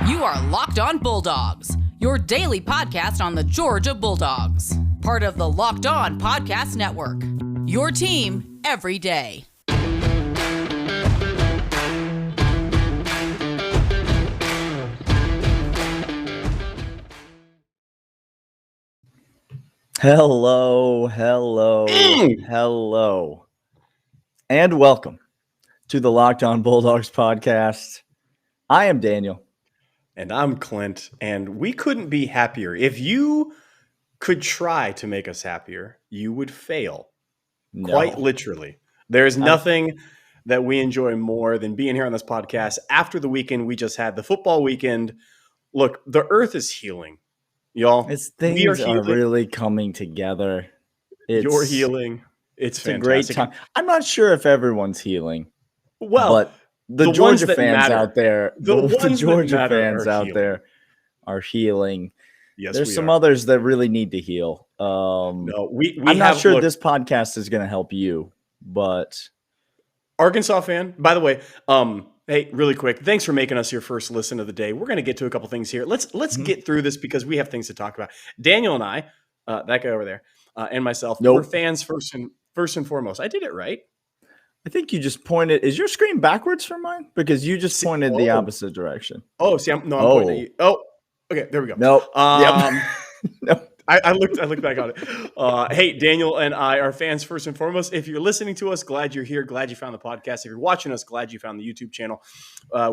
You are Locked On Bulldogs, your daily podcast on the Georgia Bulldogs. Part of the Locked On Podcast Network, your team every day. Hello, and welcome to the Locked On Bulldogs podcast. I am Daniel. And I'm Clint, and we couldn't be happier. If you could try to make us happier, you would fail. No. Quite literally. There's nothing that we enjoy more than being here on this podcast after the weekend we just had, the football weekend. Look, the earth is healing, y'all. Things are really coming together. You're healing. It's fantastic. A great time. I'm not sure if everyone's healing. Well, but the Georgia fans out there, the Georgia fans out there are healing. Yes, there's some others that really need to heal. I'm not sure this podcast is going to help you, but Arkansas fan, by the way, hey, really quick, thanks for making us your first listen of the day. We're going to get to a couple things here. Let's get through this because we have things to talk about. Daniel and I, that guy over there, and myself, we're fans first and foremost. I did it right. I think you just pointed. Is your screen backwards from mine? Because you just pointed the opposite direction. Oh, see, I'm pointing at you. Oh, okay, there we go. Nope. Nope. I looked back on it. Hey, Daniel and I are fans first and foremost. If you're listening to us, glad you're here. Glad you found the podcast. If you're watching us, glad you found the YouTube channel.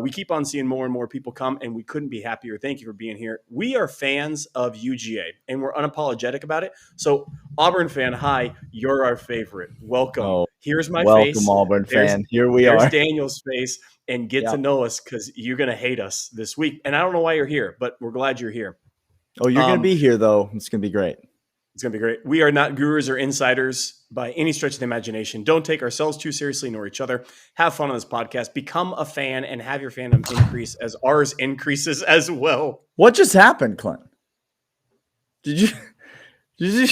We keep on seeing more and more people come, and we couldn't be happier. Thank you for being here. We are fans of UGA, and we're unapologetic about it. So, Auburn fan, hi, you're our favorite. Welcome. Here's my face. Welcome, Auburn fan. Here we are. There's Daniel's face, and get to know us because you're going to hate us this week. And I don't know why you're here, but we're glad you're here. Oh, you're going to be here, though. It's going to be great. It's going to be great. We are not gurus or insiders by any stretch of the imagination. Don't take ourselves too seriously nor each other. Have fun on this podcast. Become a fan and have your fandom increase as ours increases as well. What just happened, Clint? Did you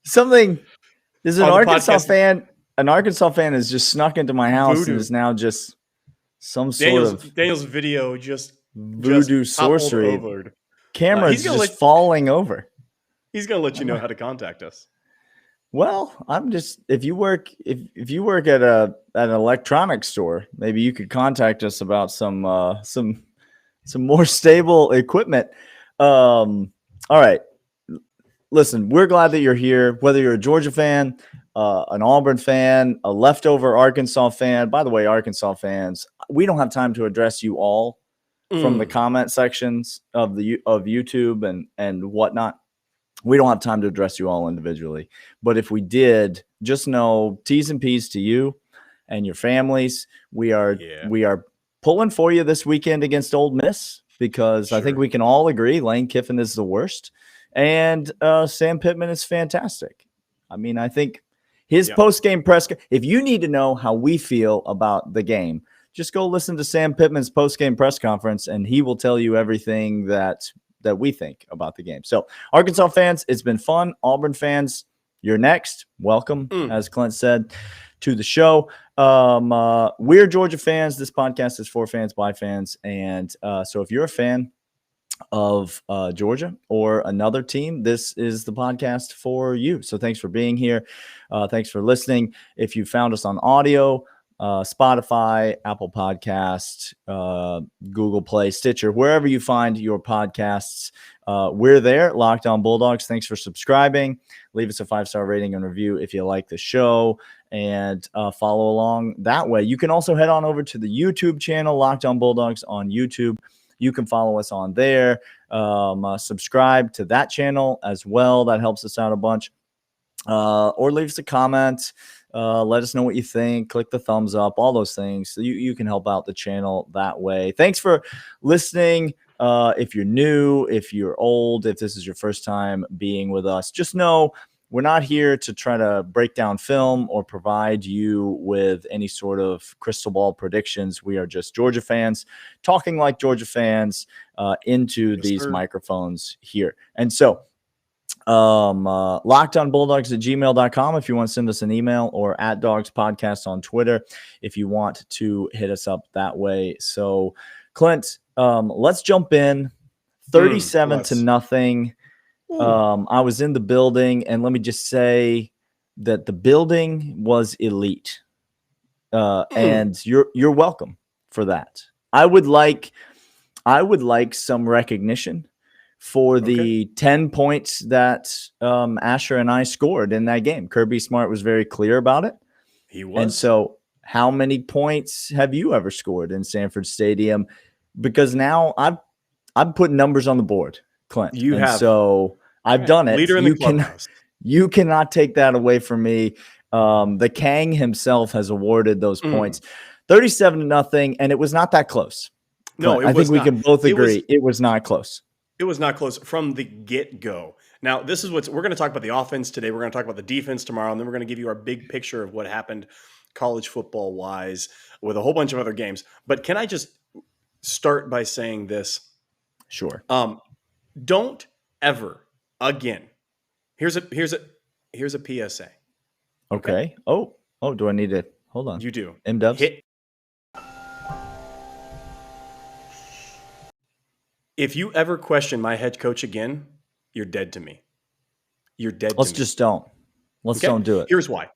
something? Is an Arkansas fan? An Arkansas fan has just snuck into my house and is now just some sort of Daniel's video just voodoo sorcery. Over. Camera's just falling over. He's going to let you know how to contact us. Well, I'm just if you work at an electronics store, maybe you could contact us about some more stable equipment. All right. Listen, we're glad that you're here, whether you're a Georgia fan, an Auburn fan, a leftover Arkansas fan. By the way, Arkansas fans, we don't have time to address you all from the comment sections of YouTube and whatnot. We don't have time to address you all individually. But if we did, just know T's and P's to you and your families. We are pulling for you this weekend against Ole Miss because I think we can all agree Lane Kiffin is the worst. And Sam Pittman is fantastic. I mean, I think his post-game press – if you need to know how we feel about the game, just go listen to Sam Pittman's post-game press conference, and he will tell you everything that we think about the game. So, Arkansas fans, it's been fun. Auburn fans, you're next. Welcome, as Clint said, to the show. We're Georgia fans. This podcast is for fans, by fans. And so if you're a fan of Georgia or another team, this is the podcast for you. So thanks for being here. Thanks for listening. If you found us on audio, Spotify, Apple Podcasts, Google Play, Stitcher, wherever you find your podcasts, we're there. Locked On Bulldogs. Thanks for subscribing. Leave us a 5-star rating and review if you like the show, and follow along that way. You can also head on over to the YouTube channel, Locked On Bulldogs on YouTube. You can follow us on there. Subscribe to that channel as well. That helps us out a bunch. Or leave us a comment. Let us know what you think. Click the thumbs up, all those things. So you can help out the channel that way. Thanks for listening. If you're new, if you're old, if this is your first time being with us, just know we're not here to try to break down film or provide you with any sort of crystal ball predictions. We are just Georgia fans talking like Georgia fans into these microphones here. And so lockedonbulldogs@gmail.com if you want to send us an email, or @Dogs Podcast on Twitter if you want to hit us up that way. So Clint, let's jump in. 37-0. I was in the building, and let me just say that the building was elite. And you're welcome for that. I would like some recognition for the 10 points that Asher and I scored in that game. Kirby Smart was very clear about it. He was. And so how many points have you ever scored in Sanford Stadium? Because now I've put numbers on the board, Clint. You have. So I've done it. Leader in the clubhouse. You cannot take that away from me. The Kang himself has awarded those points. 37-0, and it was not that close. No, I think we can both agree it was not close. It was not close from the get-go. Now, this is we're going to talk about the offense today. We're going to talk about the defense tomorrow, and then we're going to give you our big picture of what happened college football-wise with a whole bunch of other games. But can I just start by saying this? Sure. Don't ever again. Here's a PSA. Okay. Oh, do I need to hold on? You do. M-dubs? If you ever question my head coach again, you're dead to me. You're dead to me. Let's just don't. Let's don't do it. Here's why.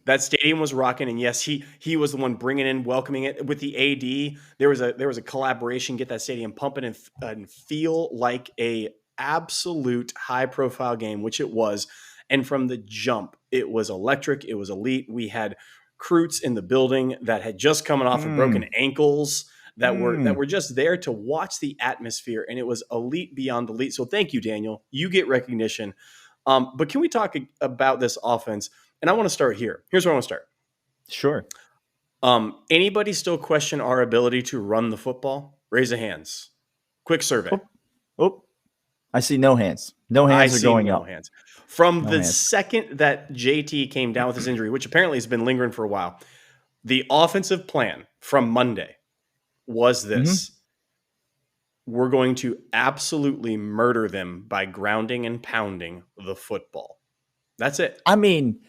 That stadium was rocking, and yes, he was the one bringing in, welcoming it with the AD. There was a collaboration, get that stadium pumping and feel like a absolute high profile game, which it was. And from the jump, it was electric. It was elite. We had recruits in the building that had just coming off of broken ankles that were just there to watch the atmosphere, and it was elite beyond elite. So thank you, Daniel. You get recognition. But can we talk about this offense? And I want to start here. Here's where I want to start. Sure. Anybody still question our ability to run the football? Raise your hands. Quick survey. Oh, I see no hands. No hands are going up. Hands. From the second that JT came down with his injury, which apparently has been lingering for a while, the offensive plan from Monday was this. We're going to absolutely murder them by grounding and pounding the football. That's it. I mean,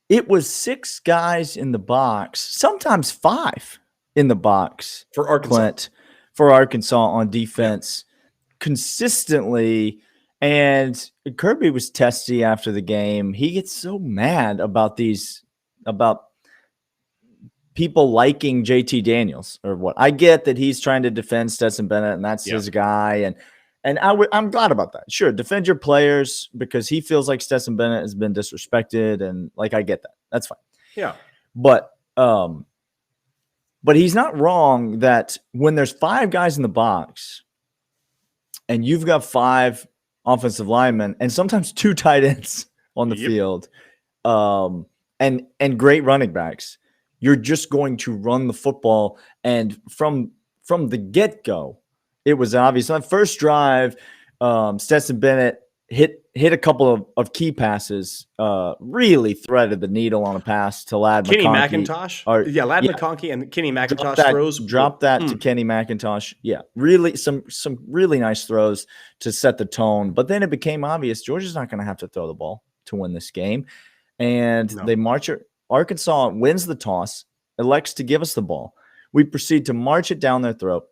it was 6 guys in the box, sometimes 5 in the box for Arkansas. Clint, for Arkansas on defense consistently. And Kirby was testy after the game. He gets so mad about people liking JT Daniels or what. I get that he's trying to defend Stetson Bennett, and that's his guy. And I'm glad about that. Sure, defend your players because he feels like Stetson Bennett has been disrespected, and like I get that. That's fine. Yeah. But he's not wrong that when there's 5 guys in the box and you've got 5 offensive linemen and sometimes 2 tight ends on the field, and great running backs, you're just going to run the football. And from the get-go, it was obvious. On that first drive, Stetson Bennett hit a couple of key passes, really threaded the needle on a pass to Ladd Kenny McIntosh. Ladd McConkey and Kenny McIntosh throws. Drop that to Kenny McIntosh. Yeah, really some really nice throws to set the tone. But then it became obvious Georgia's not going to have to throw the ball to win this game. And they march it. Arkansas wins the toss, elects to give us the ball. We proceed to march it down their throat,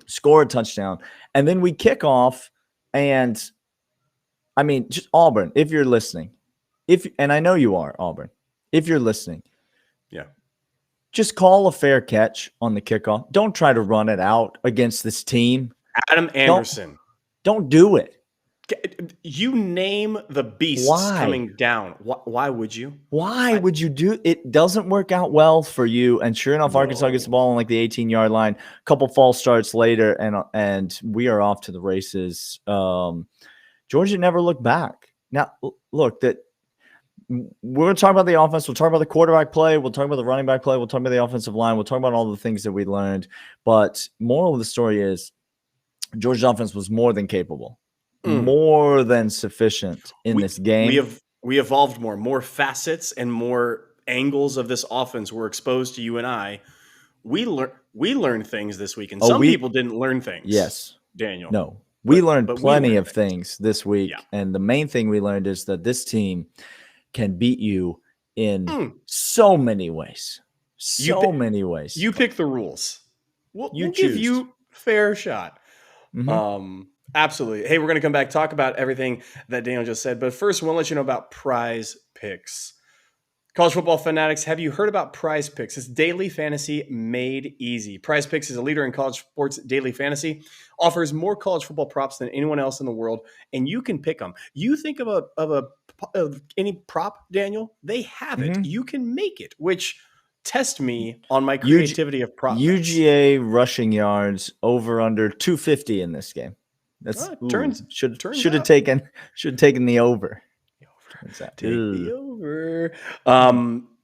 score a touchdown, and then we kick off. And I mean, just Auburn, if you're listening, and I know you are, Auburn, if you're listening, just call a fair catch on the kickoff. Don't try to run it out against this team. Adam Anderson. Don't do it. You name the beasts coming down. Why would you? Why would you do it? Doesn't work out well for you. And sure enough, Arkansas gets the ball on like the 18-yard line. A couple false starts later, and we are off to the races. Georgia never looked back. Now, look, that we're going to talk about the offense. We'll talk about the quarterback play. We'll talk about the running back play. We'll talk about the offensive line. We'll talk about all the things that we learned. But moral of the story is Georgia's offense was more than capable. More than sufficient in this game. We evolved more facets and more angles of this offense were exposed to you and I. We learned things this week, and some people didn't learn things. Yes, Daniel. No, we learned plenty of things this week, and the main thing we learned is that this team can beat you in so many ways. Many ways. You pick the rules. We'll give you fair shot. Absolutely. Hey, we're going to come back, talk about everything that Daniel just said. But first, we want to let you know about Prize Picks. College football fanatics, have you heard about Prize Picks? It's daily fantasy made easy. Prize Picks is a leader in college sports daily fantasy, offers more college football props than anyone else in the world, and you can pick them. You think of any prop, Daniel, they have it. You can make it, which test me on my creativity of prop. UGA rushing yards over under 250 in this game. That's should have taken the over. Take the over.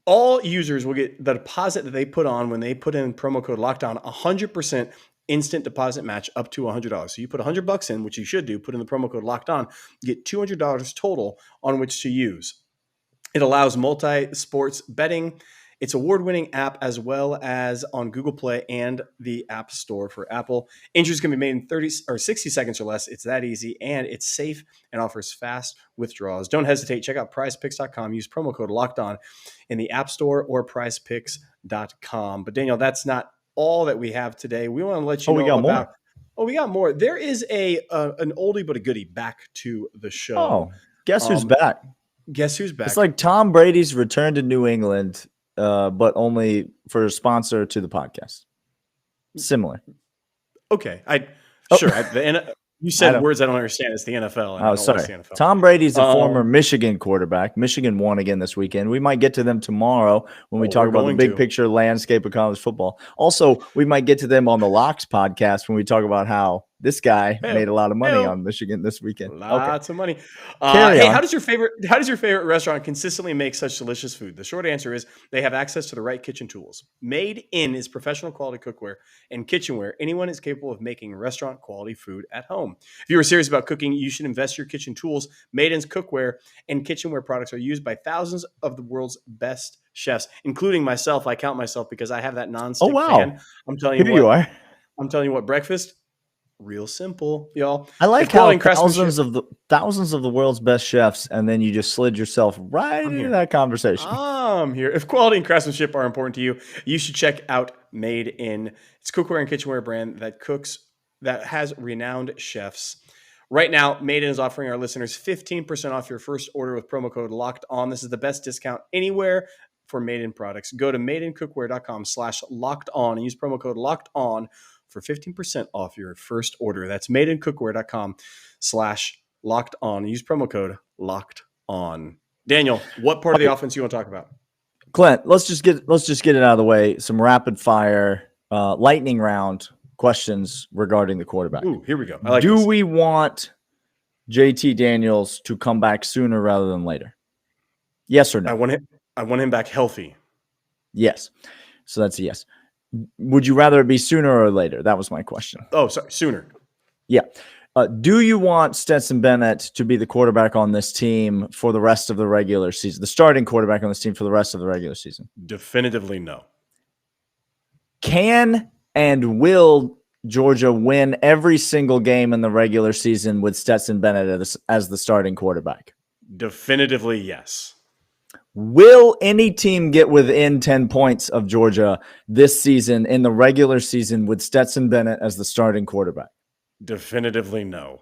All users will get the deposit that they put on when they put in promo code LOCKEDON, 100% instant deposit match up to $100. So you put $100 in, which you should do, put in the promo code LOCKEDON, get $200 total on which to use. It allows multi-sports betting. It's award-winning app as well as on Google Play and the App Store for Apple. Entries can be made in 30 or 60 seconds or less. It's that easy, and it's safe and offers fast withdrawals. Don't hesitate. Check out prizepicks.com. Use promo code LOCKEDON in the App Store or prizepicks.com. But, Daniel, that's not all that we have today. We want to let you know about more. Oh, we got more. There is an oldie but a goodie back to the show. Oh, guess who's back? Guess who's back? It's like Tom Brady's return to New England, but only for a sponsor to the podcast. Similar. Okay. Sure. You said words I don't understand. It's the NFL. Oh, sorry. NFL. Tom Brady's a former Michigan quarterback. Michigan won again this weekend. We might get to them tomorrow when we talk about the big picture landscape of college football. Also, we might get to them on the Locks podcast when we talk about how this guy made a lot of money on Michigan this weekend. Lots of money. Hey, how does your favorite restaurant consistently make such delicious food? The short answer is they have access to the right kitchen tools. Made In is professional quality cookware and kitchenware. Anyone is capable of making restaurant quality food at home. If you are serious about cooking, you should invest your kitchen tools. Made In's cookware and kitchenware products are used by thousands of the world's best chefs, including myself. I count myself because I have that nonstick pan. I'm telling you what. I'm telling you what, breakfast. Real simple, y'all. I like how thousands of the world's best chefs, and then you just slid yourself right into that conversation. I'm here. If quality and craftsmanship are important to you, you should check out Made In. It's a cookware and kitchenware brand that has renowned chefs. Right now, Made In is offering our listeners 15% off your first order with promo code Locked On. This is the best discount anywhere for Made In products. Go to madeincookware.com/locked on and use promo code Locked On for 15% off your first order. That's madeincookware.com/locked on. Use promo code Locked On. Daniel, what part of the offense you want to talk about? Clint, let's just get it out of the way. Some rapid fire lightning round questions regarding the quarterback. Ooh, here we go. Do we want JT Daniels to come back sooner rather than later? Yes or no? I want him back healthy. Yes. So that's a yes. Would you rather it be sooner or later? That was my question. Oh, sorry, sooner. Yeah. Do you want Stetson Bennett to be the quarterback on this team for the rest of the regular season? The starting quarterback on this team for the rest of the regular season? Definitively no. Can and will Georgia win every single game in the regular season with Stetson Bennett as the starting quarterback? Definitively yes. Will any team get within 10 points of Georgia this season in the regular season with Stetson Bennett as the starting quarterback? Definitively no.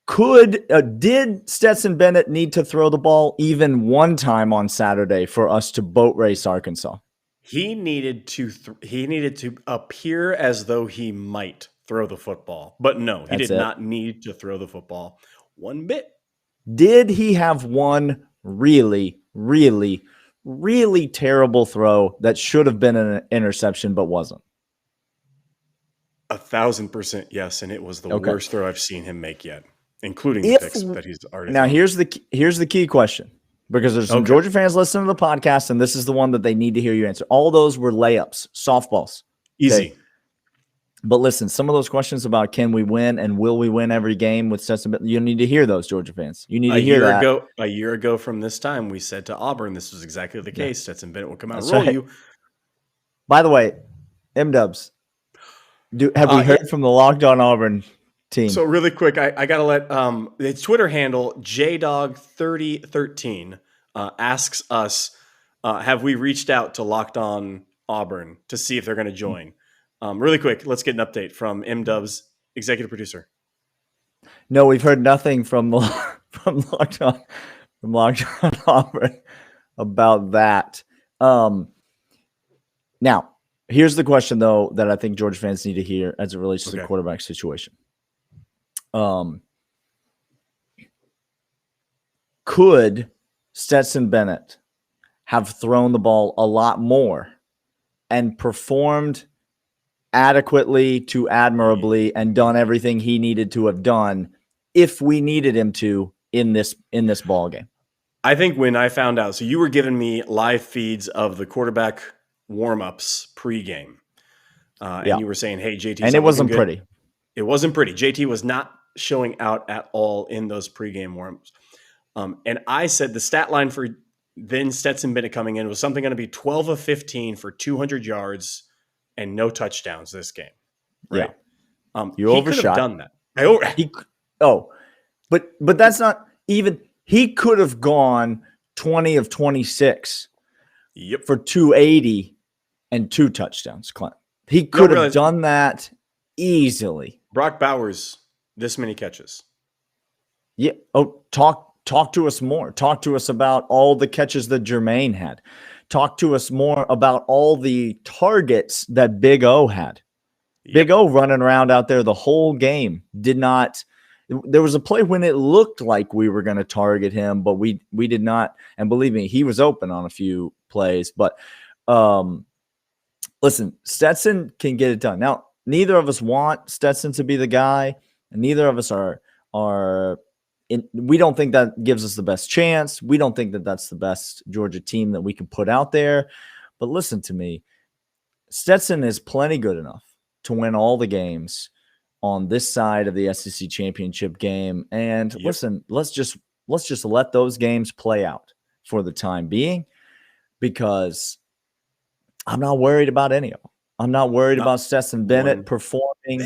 Did Stetson Bennett need to throw the ball even one time on Saturday for us to boat race Arkansas? He needed to appear as though he might throw the football, but no, he did not need to throw the football one bit. Did he have one really, really, really terrible throw that should have been an interception but wasn't? 1,000% yes, and it was the worst throw I've seen him make yet, including the picks that he's already. Now here's the key question, because there's some Georgia fans listening to the podcast, and this is the one that they need to hear you answer. All those were layups, softballs, easy. Okay? But listen, some of those questions about can we win and will we win every game with Stetson Bennett, you need to hear those, Georgia fans. You need to hear that. A year ago from this time, we said to Auburn this was exactly the case. Stetson Bennett will come out and roll you. By the way, M-Dubs, have we heard from the Locked On Auburn team? So really quick, I got to let its Twitter handle, JDog3013, asks us, have we reached out to Locked On Auburn to see if they're going to join? Really quick, let's get an update from M-Dub's executive producer. No, we've heard nothing from Locked On Auburn about that. Now, here's the question, though, that I think Georgia fans need to hear as it relates to the quarterback situation. Could Stetson Bennett have thrown the ball a lot more and performed adequately to admirably and done everything he needed to have done if we needed him to in this ball game? I think when I found out, so you were giving me live feeds of the quarterback warm-ups pregame, and you were saying, "Hey, JT," and it wasn't pretty. It wasn't pretty. JT was not showing out at all in those pregame warm-ups. And I said the stat line for then Stetson Bennett coming in was something going to be 12 of 15 for 200 yards and no touchdowns this game. Right? Yeah. You overshot. Could have done that. But that's not even. He could have gone 20 of 26 for 280 and 2 touchdowns, Clint. He could have done that easily. Brock Bowers, this many catches. Yeah. Oh, talk to us more. Talk to us about all the catches that Jermaine had. Talk to us more about all the targets that Big O had. Yep. Big O running around out there the whole game did not. There was a play when it looked like we were going to target him, but we did not. And believe me, he was open on a few plays. But listen, Stetson can get it done. Now, neither of us want Stetson to be the guy, and neither of us are. We don't think that gives us the best chance. We don't think that that's the best Georgia team that we can put out there. But listen to me, Stetson is plenty good enough to win all the games on this side of the SEC championship game. And listen, let's just let those games play out for the time being, because I'm not worried about any of them. I'm not worried about Stetson Bennett performing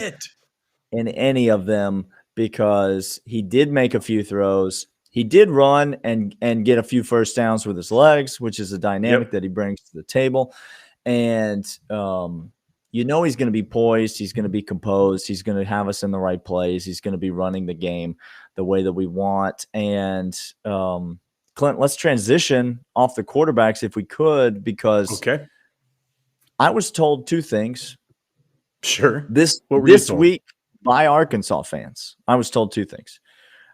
in any of them, because he did make a few throws. He did run and get a few first downs with his legs, which is a dynamic that he brings to the table. And he's going to be poised. He's going to be composed. He's going to have us in the right plays. He's going to be running the game the way that we want. And Clint, let's transition off the quarterbacks if we could, because I was told 2 things. Sure. This week by Arkansas fans. I was told 2 things.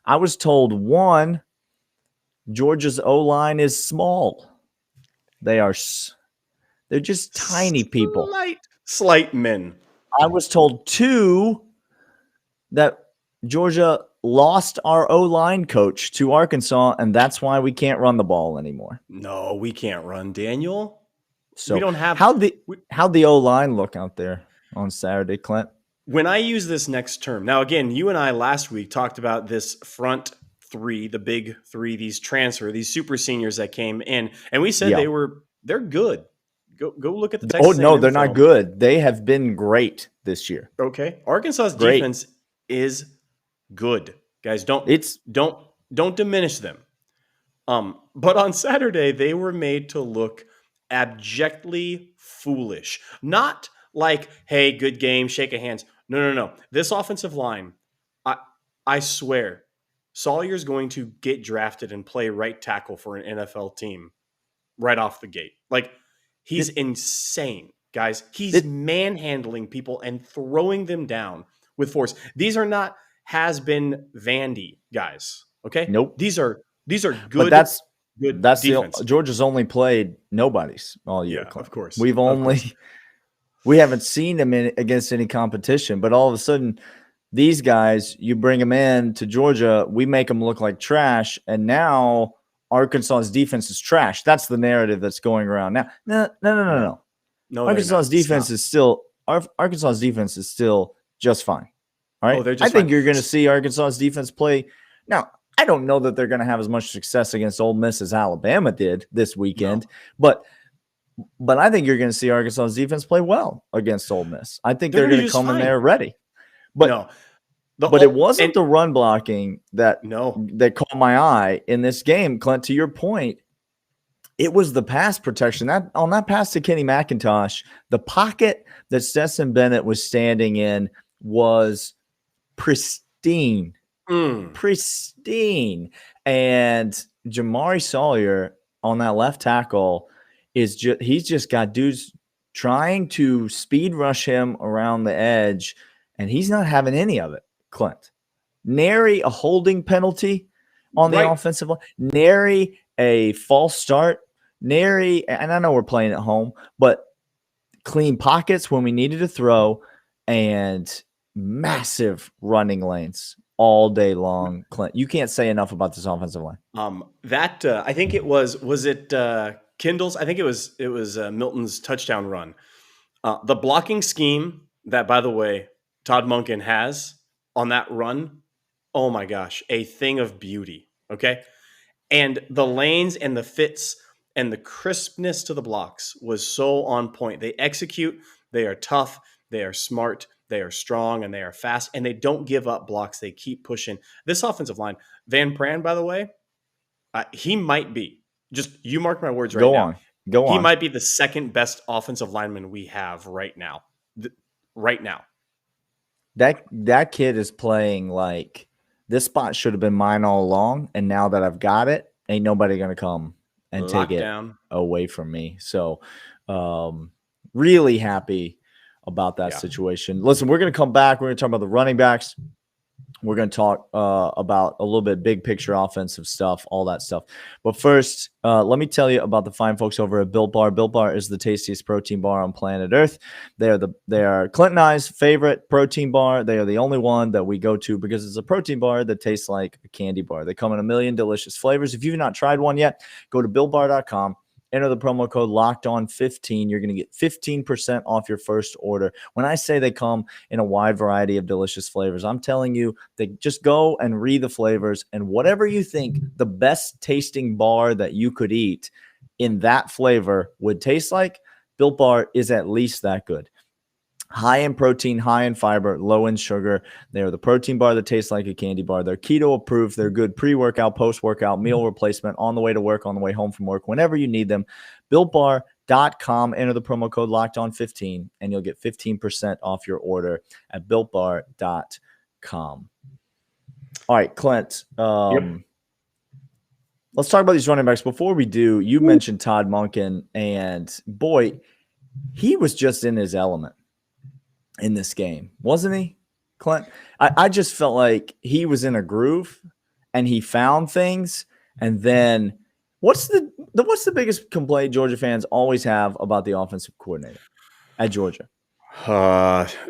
I was told, 1, Georgia's O-line is small. They're just tiny people. Slight men. I was told, 2, that Georgia lost our O-line coach to Arkansas, and that's why we can't run the ball anymore. No, we can't run, Daniel. So we don't have how'd the O-line look out there on Saturday, Clint? When I use this next term, now again, you and I last week talked about this front 3, the big 3, these super seniors that came in, and we said they're good. Go look at the Texas. Oh no, they're not good. They have been great this year. Okay, Arkansas's defense is good, guys. Don't diminish them. But on Saturday they were made to look abjectly foolish. Not like, hey, good game, shake of hands. No. This offensive line, I swear, Sawyer's going to get drafted and play right tackle for an NFL team right off the gate. Like, he's insane, guys. He's manhandling people and throwing them down with force. These are not has-been Vandy guys, okay? Nope. These are good. But that's defense. Georgia's only played nobodies all year. Yeah, of course. We haven't seen them against any competition, but all of a sudden, these guys, you bring them in to Georgia, we make them look like trash, and now Arkansas's defense is trash. That's the narrative that's going around now. No. Arkansas's defense is still just fine. All right. I think you're going to see Arkansas's defense play. Now, I don't know that they're going to have as much success against Ole Miss as Alabama did this weekend, but I think you're going to see Arkansas's defense play well against Ole Miss. I think they're going to come in there ready. But it wasn't the run blocking that caught my eye in this game, Clint. To your point, It was the pass protection. That on that pass to Kenny McIntosh, the pocket that Stetson Bennett was standing in was pristine. Pristine. And Jamari Sawyer on that left tackle he's just got dudes trying to speed rush him around the edge, and he's not having any of it, Clint. Nary a holding penalty on the offensive line, nary a false start, nary, and I know we're playing at home, but clean pockets when we needed to throw, and massive running lanes all day long. Clint, you can't say enough about this offensive line. I think it was it Kindle's? I think it was Milton's touchdown run. The blocking scheme that, by the way, Todd Monken has on that run, oh my gosh, a thing of beauty. Okay. And the lanes and the fits and the crispness to the blocks was so on point. They execute, they are tough, they are smart, they are strong, and they are fast, and they don't give up blocks. They keep pushing. This offensive line, Van Pran, by the way, he might be, just you mark my words right now. Go on. He might be the second best offensive lineman we have right now. Right now. That kid is playing like this spot should have been mine all along, and now that I've got it, ain't nobody going to come and take it away from me. So really happy about that situation. Listen, we're going to come back. We're going to talk about the running backs. We're going to talk about a little bit big picture offensive stuff, all that stuff. But first, let me tell you about the fine folks over at Built Bar. Built Bar is the tastiest protein bar on planet Earth. They are Clint and I's favorite protein bar. They are the only one that we go to because it's a protein bar that tastes like a candy bar. They come in a million delicious flavors. If you've not tried one yet, go to BuiltBar.com. Enter the promo code LOCKEDON15. You're going to get 15% off your first order. When I say they come in a wide variety of delicious flavors, I'm telling you, they just go and read the flavors, and whatever you think the best tasting bar that you could eat in that flavor would taste like, Built Bar is at least that good. High in protein, high in fiber, low in sugar. They're the protein bar that tastes like a candy bar. They're keto approved. They're good pre-workout, post-workout, meal replacement, on the way to work, on the way home from work, whenever you need them. BuiltBar.com. Enter the promo code LOCKEDON15, and you'll get 15% off your order at BuiltBar.com. All right, Clint. Let's talk about these running backs. Before we do, you mentioned Todd Monken, and boy, he was just in his element in this game, wasn't he, Clint? I just felt like he was in a groove and he found things. And then what's the biggest complaint Georgia fans always have about the offensive coordinator at Georgia?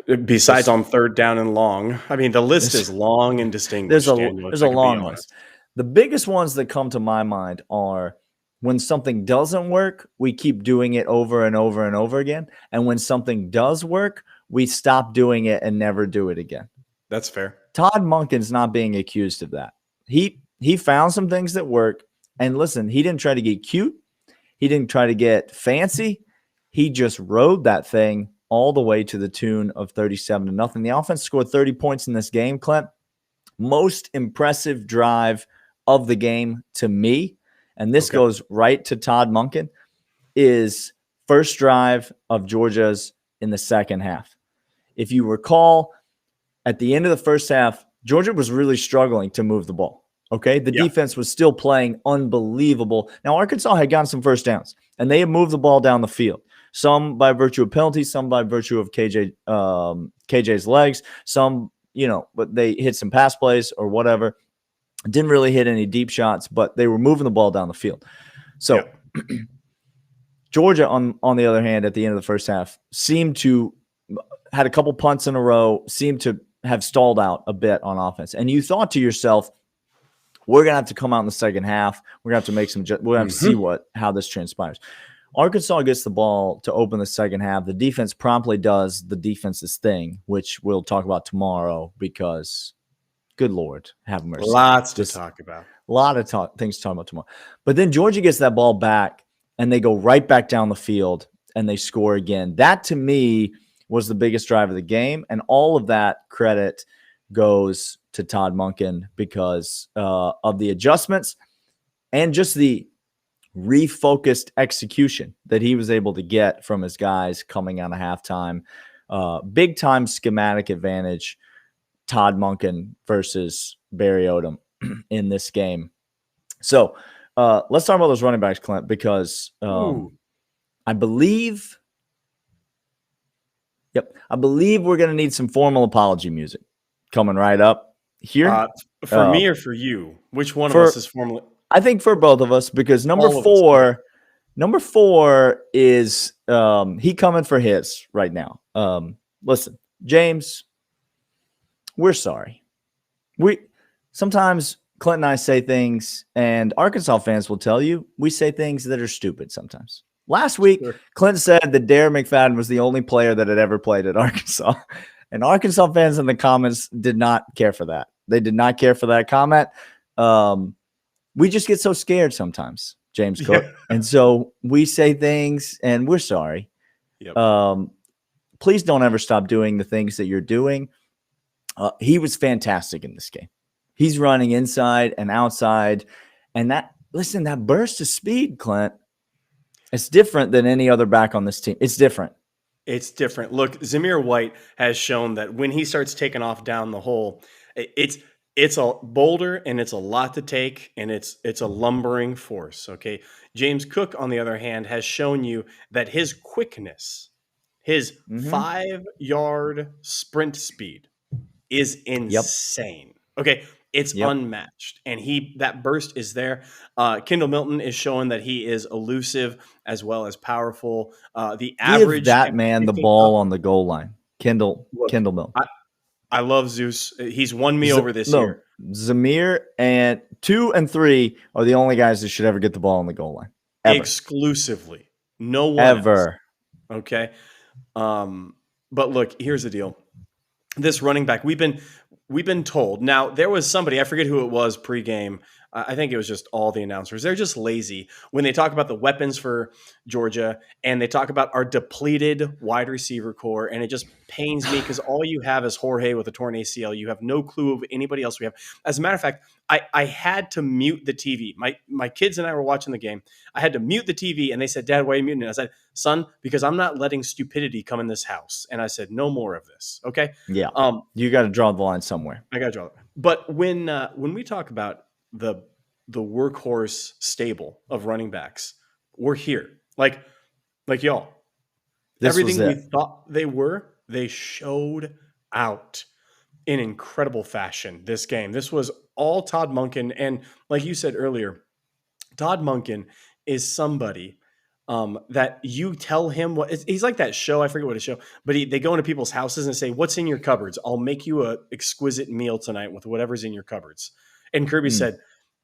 Besides on third down and long, I mean, the list is long and distinguished. There's a long list. The biggest ones that come to my mind are when something doesn't work, we keep doing it over and over and over again. And when something does work, we stop doing it and never do it again. That's fair. Todd Monken's not being accused of that. He found some things that work. And listen, he didn't try to get cute. He didn't try to get fancy. He just rode that thing all the way to the tune of 37-0. The offense scored 30 points in this game, Clint. Most impressive drive of the game to me, and this goes right to Todd Monken, is first drive of Georgia's in the second half. If you recall, at the end of the first half, Georgia was really struggling to move the ball. Okay. The defense was still playing unbelievable. Now, Arkansas had gotten some first downs, and they had moved the ball down the field. Some by virtue of penalties, some by virtue of KJ's legs, some, but they hit some pass plays or whatever. Didn't really hit any deep shots, but they were moving the ball down the field. So Georgia, on the other hand, at the end of the first half, seemed to had a couple punts in a row, seemed to have stalled out a bit on offense. And you thought to yourself, we're going to have to come out in the second half. We're going to have to make some – we're going to have to see how this transpires. Arkansas gets the ball to open the second half. The defense promptly does the defense's thing, which we'll talk about tomorrow because, good Lord, have mercy. Lots to talk about. A lot of things to talk about tomorrow. But then Georgia gets that ball back, and they go right back down the field, and they score again. That, to me, was the biggest drive of the game, and all of that credit goes to Todd Monken because of the adjustments and just the refocused execution that he was able to get from his guys coming out of halftime. Big time schematic advantage, Todd Monken versus Barry Odom in this game. So let's talk about those running backs, Clint, because I believe we're going to need some formal apology music coming right up here. For me or for you? Which one of us is formally? I think for both of us, because number four is he coming for his right now. Listen, James, we're sorry. Sometimes Clint and I say things, and Arkansas fans will tell you we say things that are stupid sometimes. Last week, Clint said that Darren McFadden was the only player that had ever played at Arkansas. And Arkansas fans in the comments did not care for that. They did not care for that comment. We just get so scared sometimes, James Cook. Yeah. And so we say things, and we're sorry. Yep. Please don't ever stop doing the things that you're doing. He was fantastic in this game. He's running inside and outside. And that burst of speed, Clint, it's different than any other back on this team. It's different. It's different. Look, Zamir White has shown that when he starts taking off down the hole, it's a boulder and it's a lot to take, and it's a lumbering force. Okay. James Cook, on the other hand, has shown you that his quickness, his 5-yard sprint speed is insane. Yep. Okay. It's unmatched, and that burst is there. Kendall Milton is showing that he is elusive as well as powerful. The average give that man the ball on the goal line. Kendall Milton. I love Zeus. He's won me over this year. Zamir and 2 and 3 are the only guys that should ever get the ball on the goal line. Ever. Exclusively. No one ever. Else. Okay. But look, here's the deal. This running back, we've been told. Now, there was somebody, I forget who it was pregame. I think it was just all the announcers. They're just lazy when they talk about the weapons for Georgia and they talk about our depleted wide receiver core. And it just pains me because all you have is Jorge with a torn ACL. You have no clue of anybody else we have. As a matter of fact, I had to mute the TV. My kids and I were watching the game. I had to mute the TV, and they said, "Dad, why are you muting it?" I said, "Son, because I'm not letting stupidity come in this house." And I said, "No more of this." Okay. Yeah. You got to draw the line somewhere. I got to draw it. But when we talk about the workhorse stable of running backs, we're here. Like y'all. Everything we thought they showed out in incredible fashion this game. This was all Todd Monken. And like you said earlier, Todd Monken is somebody that you tell him what he's like that show. I forget what a show, but they go into people's houses and say, "What's in your cupboards? I'll make you a exquisite meal tonight with whatever's in your cupboards." And Kirby said,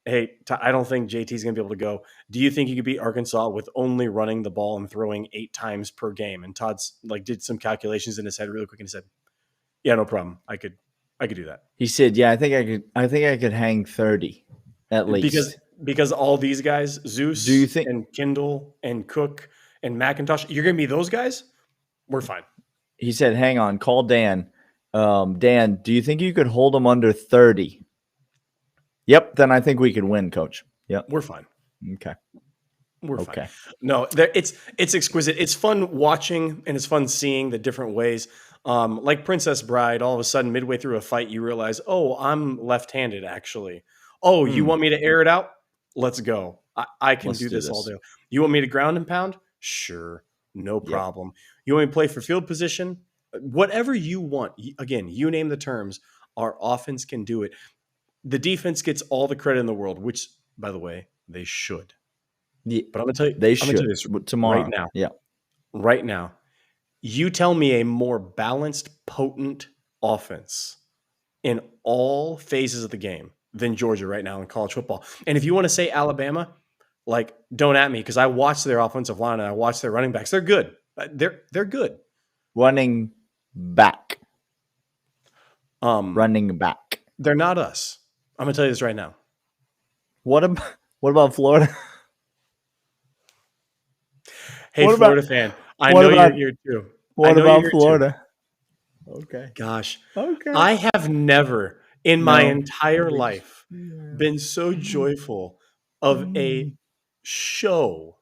"Hey, I don't think JT's going to be able to go. Do you think you could beat Arkansas with only running the ball and throwing 8 times per game?" And Todd's did some calculations in his head really quick and he said, "Yeah, no problem. I could do that." He said, "Yeah, I think I could hang 30 at least." Because all these guys, Zeus, do you think, and Kendall and Cook and McIntosh, you're going to be those guys? We're fine. He said, "Hang on, call Dan. Dan, do you think you could hold them under 30? Yep, then I think we could win, Coach. Yep, we're fine. Okay, we're fine. No, it's exquisite. It's fun watching and it's fun seeing the different ways. Like Princess Bride, all of a sudden midway through a fight, you realize, oh, I'm left-handed actually. Oh, you want me to air it out? Let's go. I can do this all day. You want me to ground and pound? Sure, no problem. You want me to play for field position? Whatever you want. Again, you name the terms. Our offense can do it. The defense gets all the credit in the world, which, by the way, they should. Yeah, but I'm going to tell you, they should this tomorrow. Right now. Yeah. Right now. You tell me a more balanced, potent offense in all phases of the game than Georgia right now in college football. And if you want to say Alabama, don't at me because I watched their offensive line and I watched their running backs. They're good. They're good. Running back. Running back. They're not us. I'm going to tell you this right now. What about Florida? Hey, Florida fan. I know you're here too. What about Florida? Okay. Gosh. Okay. I have never in my entire life been so joyful of a show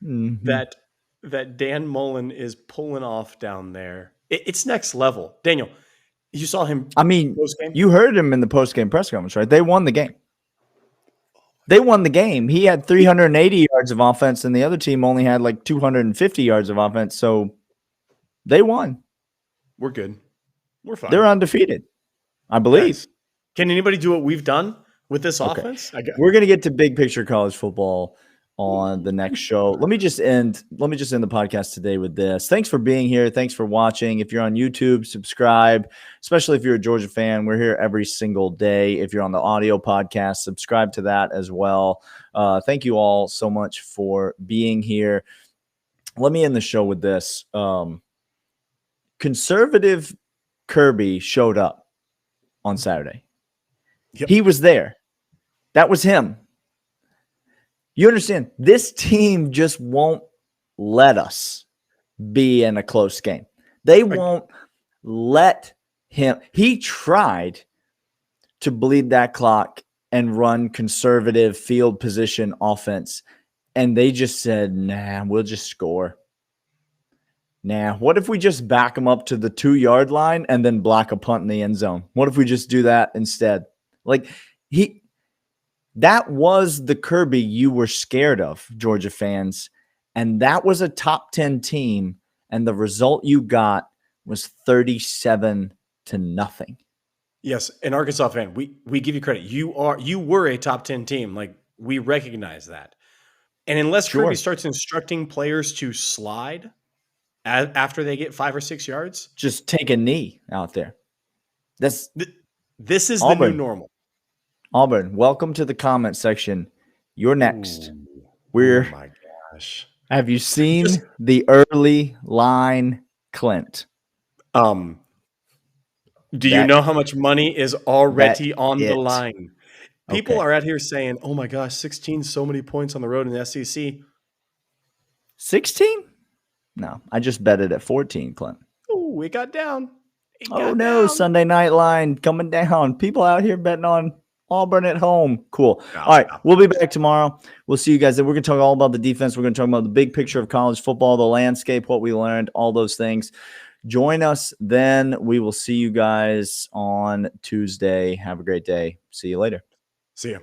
Mhm. that Dan Mullen is pulling off down there. It's next level. Daniel, you saw him. I mean, post-game? you heard him in the post-game press conference, right? They won the game. They won the game. He had 380 yards of offense, and the other team only had like 250 yards of offense. So they won. We're good. We're fine. They're undefeated, I believe. Guys, can anybody do what we've done with this offense? We're gonna get to big picture college football on the next show. Let me just end the podcast today with this. Thanks for being here. Thanks for watching. If you're on YouTube, subscribe, especially if you're a Georgia fan. We're here every single day. If you're on the audio podcast, subscribe to that as well. Thank you all so much for being here. Let me end the show with this. Conservative Kirby showed up on Saturday. Yep. He was there. That was him. You understand? This team just won't let us be in a close game. They won't let him. He tried to bleed that clock and run conservative field position offense, and they just said, nah, we'll just score. Nah, what if we just back them up to the 2-yard line and then block a punt in the end zone? What if we just do that instead? That was the Kirby you were scared of, Georgia fans. And that was a top 10 team. And the result you got was 37-0. Yes, an Arkansas fan, we give you credit. You were a top 10 team. Like, we recognize that. And unless Kirby starts instructing players to slide after they get 5 or 6 yards, just take a knee out there. This is Auburn. The new normal. Auburn, welcome to the comment section. You're next. Oh my gosh. Have you seen the early line, Clint? Do you know how much money is already on the line? People are out here saying, oh my gosh, 16, so many points on the road in the SEC. 16? No, I just bet it at 14, Clint. Oh, it got down. Sunday night line coming down. People out here betting on Auburn at home. Cool. All right. We'll be back tomorrow. We'll see you guys. We're going to talk all about the defense. We're going to talk about the big picture of college football, the landscape, what we learned, all those things. Join us then. We will see you guys on Tuesday. Have a great day. See you later. See ya.